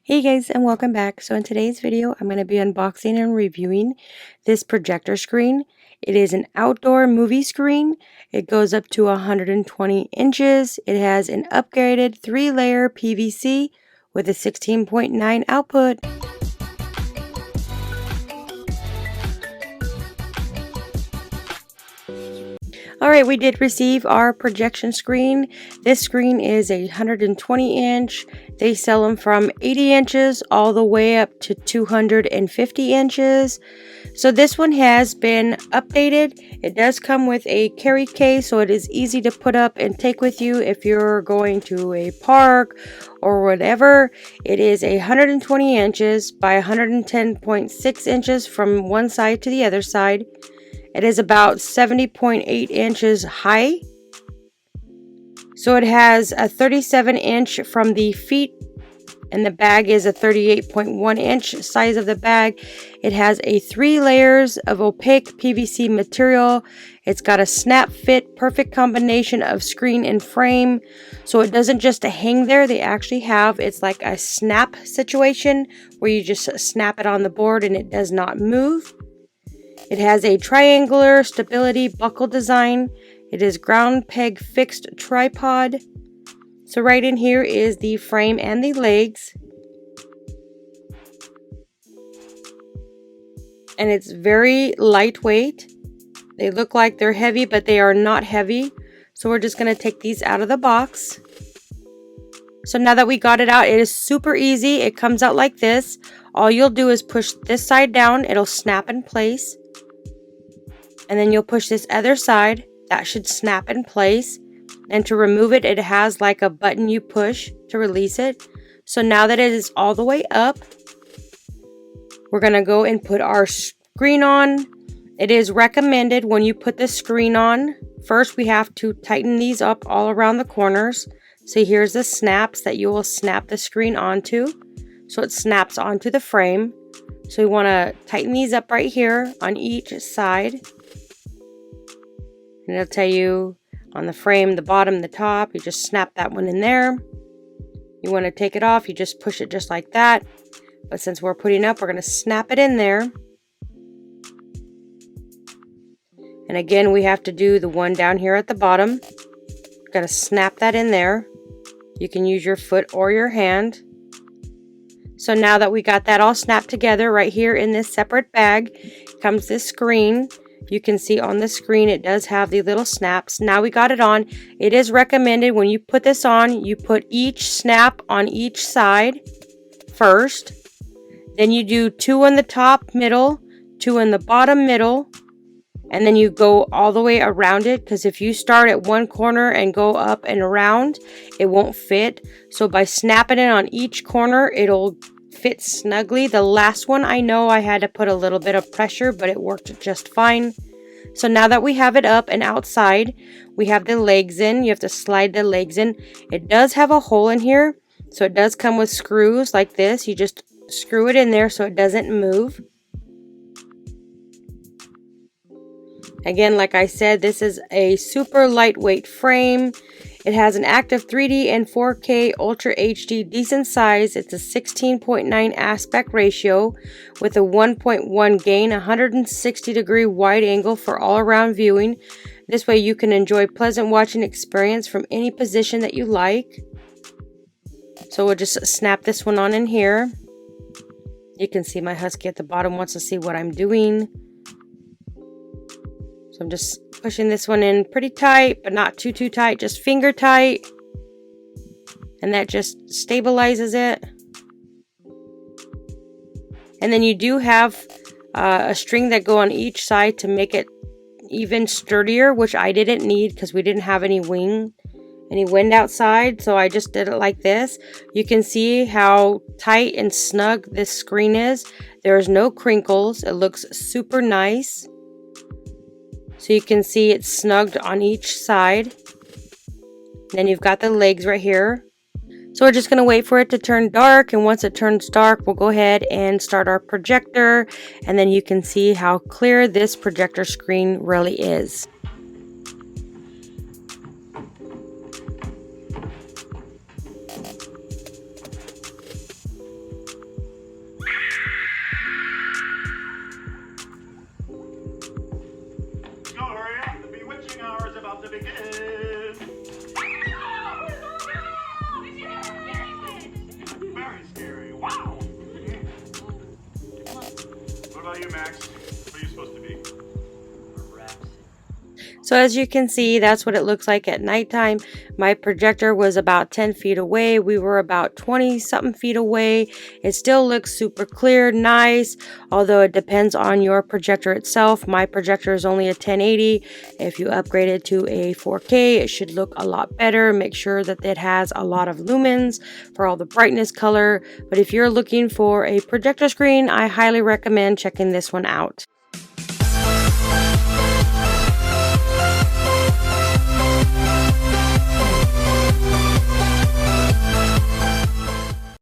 Hey guys, and welcome back. So in today's video, I'm going to be unboxing and reviewing this projector screen. It is an outdoor movie screen. It goes up to 120 inches. It has an upgraded 3-layer PVC with a 16.9 output. Alright, we did receive our projection screen. This screen is a 120 inch. They sell them from 80 inches all the way up to 250 inches. So this one has been updated. It does come with a carry case, so it is easy to put up and take with you if you're going to a park or whatever. It is 120 inches by 110.6 inches from one side to the other side. It is about 70.8 inches high. So it has a 37 inch from the feet, and the bag is a 38.1 inch size of the bag. It has a 3 layers of opaque PVC material. It's got a snap fit, perfect combination of screen and frame. So it doesn't just hang there. They actually have, it's like a snap situation where you just snap it on the board and it does not move. It has a triangular stability buckle design. It is ground peg fixed tripod. So right in here is the frame and the legs. And it's very lightweight. They look like they're heavy, but they are not heavy. So we're just going to take these out of the box. So now that we got it out, it is super easy. It comes out like this. All you'll do is push this side down. It'll snap in place. And then you'll push this other side. That should snap in place. And to remove it, it has like a button you push to release it. So now that it is all the way up, we're going to go and put our screen on. It is recommended when you put the screen on, first we have to tighten these up all around the corners. So here's the snaps that you will snap the screen onto. So it snaps onto the frame. So we want to tighten these up right here on each side. And it'll tell you on the frame, the bottom, the top, you just snap that one in there. You want to take it off, you just push it just like that. But since we're putting up, we're going to snap it in there. And again, we have to do the one down here at the bottom. Got to snap that in there. You can use your foot or your hand. So now that we got that all snapped together, right here in this separate bag comes this screen. You can see on the screen it does have the little snaps. Now we got it on. It is recommended when you put this on, you put each snap on each side first. Then you do 2 on the top middle, 2 in the bottom middle, and then you go all the way around it, because if you start at one corner and go up and around, it won't fit. So by snapping it on each corner, it'll fit snugly. The last one, I know I had to put a little bit of pressure, but it worked just fine. So now that we have it up and outside, we have the legs in. You have to slide the legs in. It does have a hole in here, so it does come with screws like this. You just screw it in there so it doesn't move. Again, like I said, this is a super lightweight frame. It has an active 3D and 4K Ultra HD decent size. It's a 16.9 aspect ratio with a 1.1 gain, 160-degree wide angle for all-around viewing. This way you can enjoy pleasant watching experience from any position that you like. So we'll just snap this one on in here. You can see my husky at the bottom wants to see what I'm doing. So I'm just pushing this one in pretty tight, but not too tight, just finger tight. And that just stabilizes it. And then you do have a string that go on each side to make it even sturdier, which I didn't need because we didn't have any wind outside. So I just did it like this. You can see how tight and snug this screen is. There's no crinkles. It looks super nice. So you can see it's snugged on each side. Then you've got the legs right here. So we're just going to wait for it to turn dark. And once it turns dark, we'll go ahead and start our projector. And then you can see how clear this projector screen really is. Wow. What about you, Max? What are you supposed to be? So as you can see, that's what it looks like at nighttime. My projector was about 10 feet away. We were about 20 something feet away. It still looks super clear, nice, although it depends on your projector itself. My projector is only a 1080. If you upgrade it to a 4K, it should look a lot better. Make sure that it has a lot of lumens for all the brightness color. But if you're looking for a projector screen, I highly recommend checking this one out.